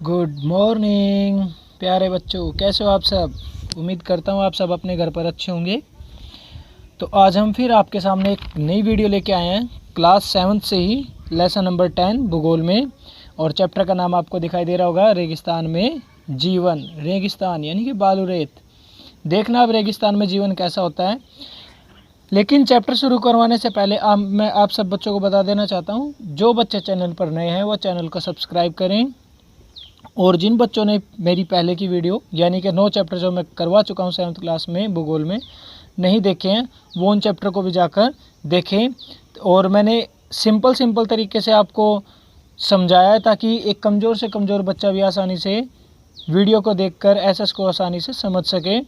Good morning प्यारे बच्चों, कैसे हो आप सब। उम्मीद करता हूँ आप सब अपने घर पर अच्छे होंगे। तो आज हम फिर आपके सामने एक नई वीडियो लेके आए हैं क्लास 7 से ही, लेसन नंबर 10 भूगोल में। और चैप्टर का नाम आपको दिखाई दे रहा होगा, रेगिस्तान में जीवन। रेगिस्तान यानी कि बालू रेत। देखना अब रेगिस्तान में जीवन कैसा होता है। लेकिन चैप्टर शुरू करवाने से पहले मैं आप सब बच्चों को बता देना चाहता हूँ, जो बच्चे चैनल पर नए हैं वो चैनल को सब्सक्राइब करें। और जिन बच्चों ने मेरी पहले की वीडियो यानी कि 9 चैप्टर जो मैं करवा चुका हूँ 7th क्लास में भूगोल में नहीं देखे हैं, वो उन चैप्टर को भी जाकर देखें। और मैंने सिंपल तरीके से आपको समझाया है ताकि एक कमज़ोर से कमज़ोर बच्चा भी आसानी से वीडियो को देखकर एसएस को आसानी से समझ सके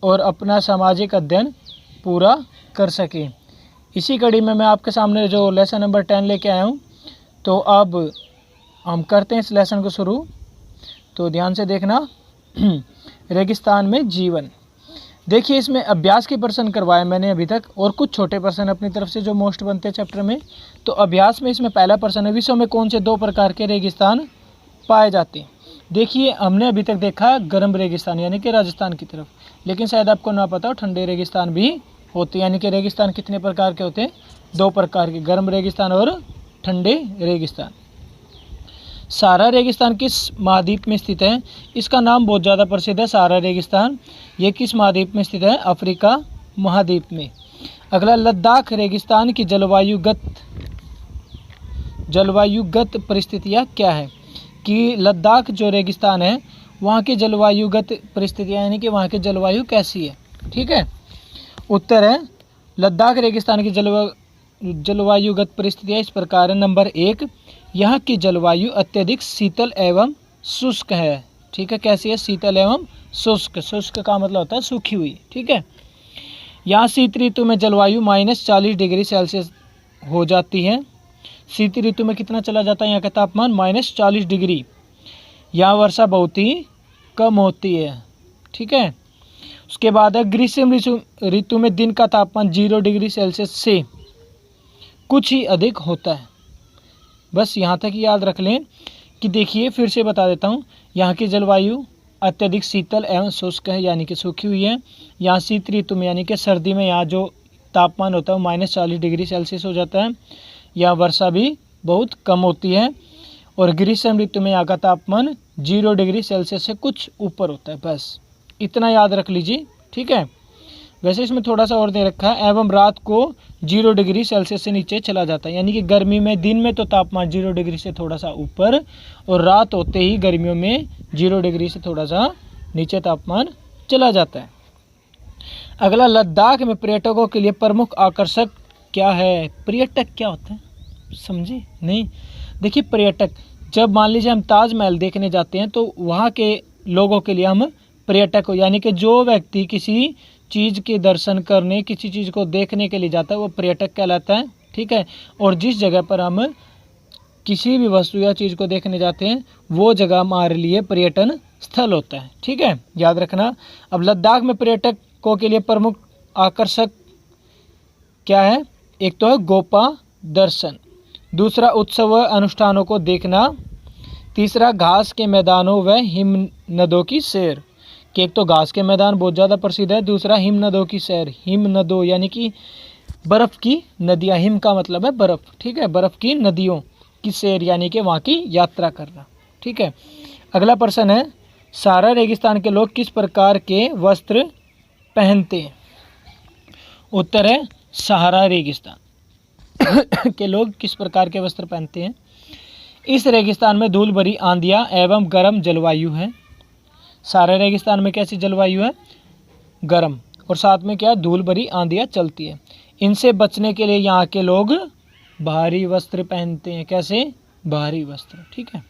और अपना सामाजिक अध्ययन पूरा कर सके। इसी कड़ी में मैं आपके सामने जो लेसन नंबर 10 लेके आया हूँ, तो अब हम करते हैं इस लेसन को शुरू। तो ध्यान से देखना। रेगिस्तान में जीवन। देखिए, इसमें अभ्यास के प्रश्न करवाए मैंने अभी तक और कुछ छोटे प्रश्न अपनी तरफ से जो मोस्ट बनते हैं चैप्टर में। तो अभ्यास में इसमें पहला प्रश्न है, विश्व में कौन से 2 प्रकार के रेगिस्तान पाए जाते हैं। देखिए, हमने अभी तक देखा गर्म रेगिस्तान यानी कि राजस्थान की तरफ, लेकिन शायद आपको ना पता हो ठंडे रेगिस्तान भी होते हैं। यानी कि रेगिस्तान कितने प्रकार के होते हैं? 2 प्रकार के, गर्म रेगिस्तान और ठंडे रेगिस्तान। सहारा रेगिस्तान किस महाद्वीप में स्थित है? इसका नाम बहुत ज़्यादा प्रसिद्ध है, सहारा रेगिस्तान। ये किस महाद्वीप में स्थित है? अफ्रीका महाद्वीप में। अगला, लद्दाख रेगिस्तान की जलवायुगत परिस्थितियाँ क्या है? कि लद्दाख जो रेगिस्तान है वहाँ की जलवायुगत परिस्थितियाँ यानी कि वहाँ की जलवायु कैसी है। ठीक है, उत्तर है लद्दाख रेगिस्तान की जलवायुगत परिस्थितियाँ इस प्रकार है। नंबर 1, यहाँ की जलवायु अत्यधिक शीतल एवं शुष्क है। ठीक है, कैसी है? शीतल एवं शुष्क। शुष्क का मतलब होता है सूखी हुई। ठीक है, यहाँ शीत ऋतु में जलवायु -40 डिग्री सेल्सियस हो जाती है। शीत ऋतु में कितना चला जाता है यहाँ का तापमान? -40 डिग्री। यहाँ वर्षा बहुत ही कम होती है। ठीक है, उसके बाद है ग्रीष्म ऋतु में दिन का तापमान 0 डिग्री सेल्सियस से कुछ ही अधिक होता है। बस यहाँ तक याद रख लें कि देखिए, फिर से बता देता हूँ, यहाँ की जलवायु अत्यधिक शीतल एवं शुष्क है यानी कि सूखी हुई है। यहाँ शीत ऋतु में यानी कि सर्दी में यहाँ जो तापमान होता है वो -40 डिग्री सेल्सियस हो जाता है। यहाँ वर्षा भी बहुत कम होती है। और ग्रीष्म ऋतु में यहाँ का तापमान 0 डिग्री सेल्सियस से कुछ ऊपर होता है। बस इतना याद रख लीजिए। ठीक है, वैसे इसमें थोड़ा सा और दे रखा है, एवं रात को 0 डिग्री सेल्सियस से नीचे चला जाता है। यानी कि गर्मी में दिन में तो तापमान 0 डिग्री से थोड़ा सा ऊपर, और रात होते ही गर्मियों में 0 डिग्री से थोड़ा सा नीचे तापमान चला जाता है। अगला, लद्दाख में पर्यटकों के लिए प्रमुख आकर्षक क्या है? पर्यटक क्या होता है, समझे नहीं? देखिए, पर्यटक, जब मान लीजिए हम ताजमहल देखने जाते हैं तो वहाँ के लोगों के लिए हम पर्यटक हो, यानी कि जो व्यक्ति किसी चीज़ के दर्शन करने, किसी चीज़ को देखने के लिए जाता है वो पर्यटक कहलाता है। ठीक है, और जिस जगह पर हम किसी भी वस्तु या चीज़ को देखने जाते हैं वो जगह हमारे लिए पर्यटन स्थल होता है। ठीक है, याद रखना। अब लद्दाख में पर्यटकों के लिए प्रमुख आकर्षक क्या है? एक तो है गोपा दर्शन, दूसरा उत्सव व अनुष्ठानों को देखना, तीसरा घास के मैदानों व हिमनदों की सैर। कि एक तो घास के मैदान बहुत ज़्यादा प्रसिद्ध है, दूसरा हिमनदों की सैर। हिमनदों यानी कि बर्फ़ की नदियाँ, हिम का मतलब है बर्फ़। ठीक है, बर्फ़ की नदियों की सैर यानी कि वहाँ की यात्रा करना। ठीक है, अगला प्रश्न है, सहारा रेगिस्तान के लोग किस प्रकार के वस्त्र पहनते हैं? उत्तर है सहारा रेगिस्तान के लोग किस प्रकार के वस्त्र पहनते हैं? इस रेगिस्तान में धूल भरी आंधियाँ एवं गर्म जलवायु है। सहारा रेगिस्तान में कैसी जलवायु है? गर्म, और साथ में क्या? धूल भरी आंधियाँ चलती है। इनसे बचने के लिए यहाँ के लोग भारी वस्त्र पहनते हैं। कैसे? भारी वस्त्र। ठीक है,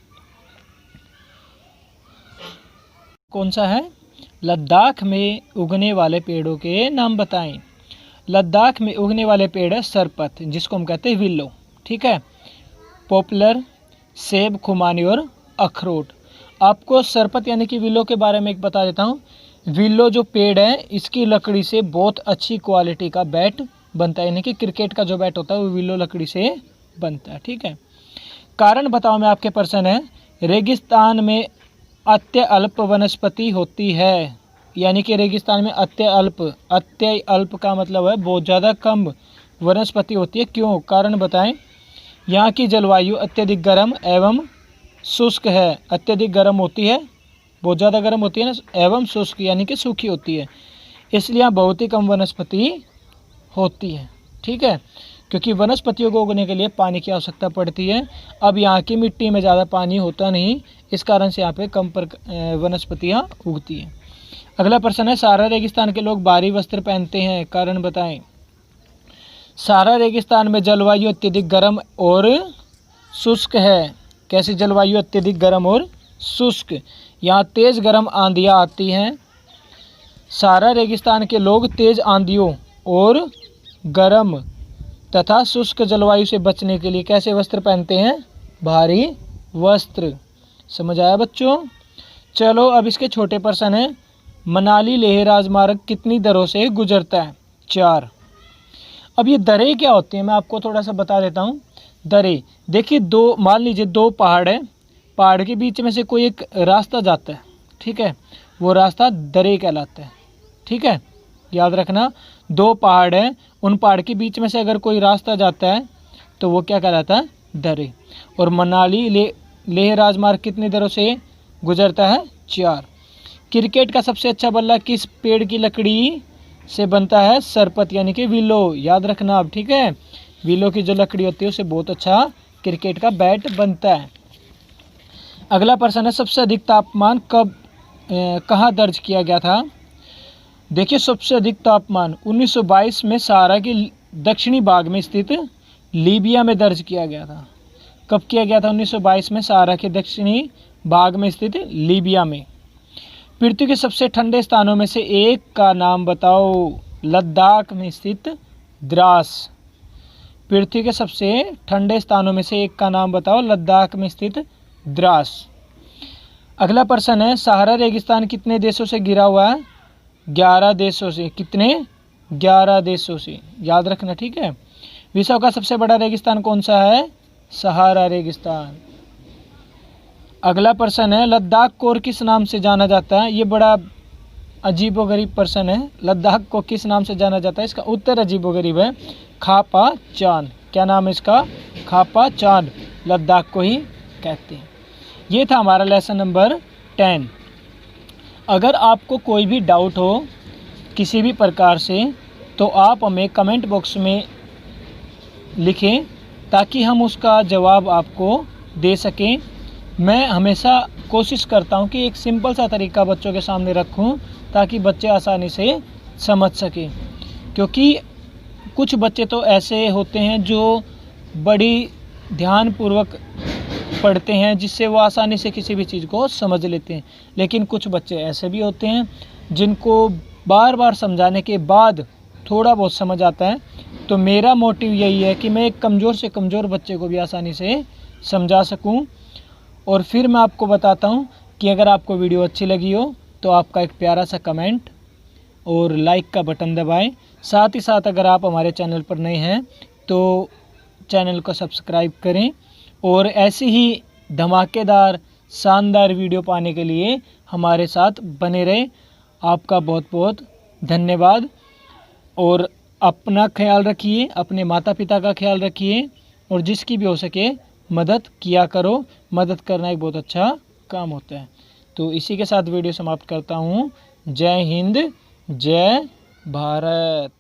कौन सा है? लद्दाख में उगने वाले पेड़ों के नाम बताएं। लद्दाख में उगने वाले पेड़ है सरपत, जिसको हम कहते हैं विल्लो। ठीक है, पॉपुलर, सेब, खुमानी और अखरोट। आपको सरपत यानी कि विल्लो के बारे में एक बता देता हूँ। विल्लो जो पेड़ है इसकी लकड़ी से बहुत अच्छी क्वालिटी का बैट बनता है, यानी कि क्रिकेट का जो बैट होता है वो विल्लो लकड़ी से बनता है। ठीक है, कारण बताओ में आपके प्रश्न है, रेगिस्तान में अत्य अल्प वनस्पति होती है, यानी कि रेगिस्तान में अत्य अल्प का मतलब है बहुत ज़्यादा कम वनस्पति होती है। क्यों, कारण बताएं। यहाँ की जलवायु अत्यधिक गर्म एवं शुष्क है। अत्यधिक गर्म होती है, बहुत ज़्यादा गर्म होती है ना, एवं शुष्क यानी कि सूखी होती है, इसलिए यहाँ बहुत ही कम वनस्पति होती है। ठीक है, क्योंकि वनस्पतियों को उगने के लिए पानी की आवश्यकता पड़ती है। अब यहाँ की मिट्टी में ज़्यादा पानी होता नहीं, इस कारण से यहाँ पे कम वनस्पतियाँ उगती हैं। अगला प्रश्न है, सहारा रेगिस्तान के लोग भारी वस्त्र पहनते हैं, कारण बताएं। सहारा रेगिस्तान में जलवायु अत्यधिक गर्म और शुष्क है। कैसी जलवायु, अत्यधिक गर्म और शुष्क। यहाँ तेज़ गर्म आंधियाँ आती हैं। सहारा रेगिस्तान के लोग तेज़ आंधियों और गर्म तथा शुष्क जलवायु से बचने के लिए कैसे वस्त्र पहनते हैं, भारी वस्त्र। समझ आया बच्चों। चलो अब इसके छोटे प्रश्न हैं। मनाली लेह राजमार्ग कितनी दरों से गुजरता है, 4। अब ये दरें क्या होती हैं मैं आपको थोड़ा सा बता देता हूँ। दरें देखिए, मान लीजिए दो पहाड़ है, पहाड़ के बीच में से कोई एक रास्ता जाता है, ठीक है, वो रास्ता दरें कहलाता है। ठीक है, याद रखना, दो पहाड़ हैं, उन पहाड़ के बीच में से अगर कोई रास्ता जाता है तो वो क्या कहलाता है, दरें। और मनाली लेह राजमार्ग कितनी दरों से गुजरता है, 4। क्रिकेट का सबसे अच्छा बल्ला किस पेड़ की लकड़ी से बनता है, सरपत यानी कि विलो। याद रखना अब, ठीक है, विलो की जो लकड़ी होती है उससे बहुत अच्छा क्रिकेट का बैट बनता है। अगला प्रश्न है, सबसे अधिक तापमान कहाँ दर्ज किया गया था। देखिए, सबसे अधिक तापमान 1922 में सहारा के दक्षिणी भाग में स्थित लीबिया में दर्ज किया गया था। कब किया गया था, 1922 में सहारा के दक्षिणी भाग में स्थित लीबिया में। पृथ्वी के सबसे ठंडे स्थानों में से एक का नाम बताओ, लद्दाख में स्थित द्रास। पृथ्वी के सबसे ठंडे स्थानों में से एक का नाम बताओ, लद्दाख में स्थित द्रास। अगला प्रश्न है, सहारा रेगिस्तान कितने देशों से घिरा हुआ है, 11 देशों से। कितने, 11 देशों से, याद रखना। ठीक है, विश्व का सबसे बड़ा रेगिस्तान कौन सा है, सहारा रेगिस्तान। अगला प्रश्न है, लद्दाख को और किस नाम से जाना जाता है। ये बड़ा अजीबोगरीब प्रश्न है, लद्दाख को किस नाम से जाना जाता है। इसका उत्तर अजीबोगरीब है, खापा चांद। क्या नाम है इसका, खापा चांद, लद्दाख को ही कहते हैं। ये था हमारा लेसन नंबर 10। अगर आपको कोई भी डाउट हो किसी भी प्रकार से तो आप हमें कमेंट बॉक्स में लिखें ताकि हम उसका जवाब आपको दे सकें। मैं हमेशा कोशिश करता हूं कि एक सिंपल सा तरीका बच्चों के सामने रखूं ताकि बच्चे आसानी से समझ सकें, क्योंकि कुछ बच्चे तो ऐसे होते हैं जो बड़ी ध्यानपूर्वक पढ़ते हैं जिससे वो आसानी से किसी भी चीज़ को समझ लेते हैं, लेकिन कुछ बच्चे ऐसे भी होते हैं जिनको बार बार समझाने के बाद थोड़ा बहुत समझ आता है। तो मेरा मोटिव यही है कि मैं एक कमज़ोर से कमज़ोर बच्चे को भी आसानी से समझा सकूं। और फिर मैं आपको बताता हूं कि अगर आपको वीडियो अच्छी लगी हो तो आपका एक प्यारा सा कमेंट और लाइक का बटन दबाएं। साथ ही साथ अगर आप हमारे चैनल पर नए हैं तो चैनल को सब्सक्राइब करें और ऐसी ही धमाकेदार शानदार वीडियो पाने के लिए हमारे साथ बने रहें। आपका बहुत बहुत धन्यवाद। और अपना ख्याल रखिए, अपने माता पिता का ख्याल रखिए और जिसकी भी हो सके मदद किया करो। मदद करना एक बहुत अच्छा काम होता है। तो इसी के साथ वीडियो समाप्त करता हूँ। जय हिंद, जय भारत।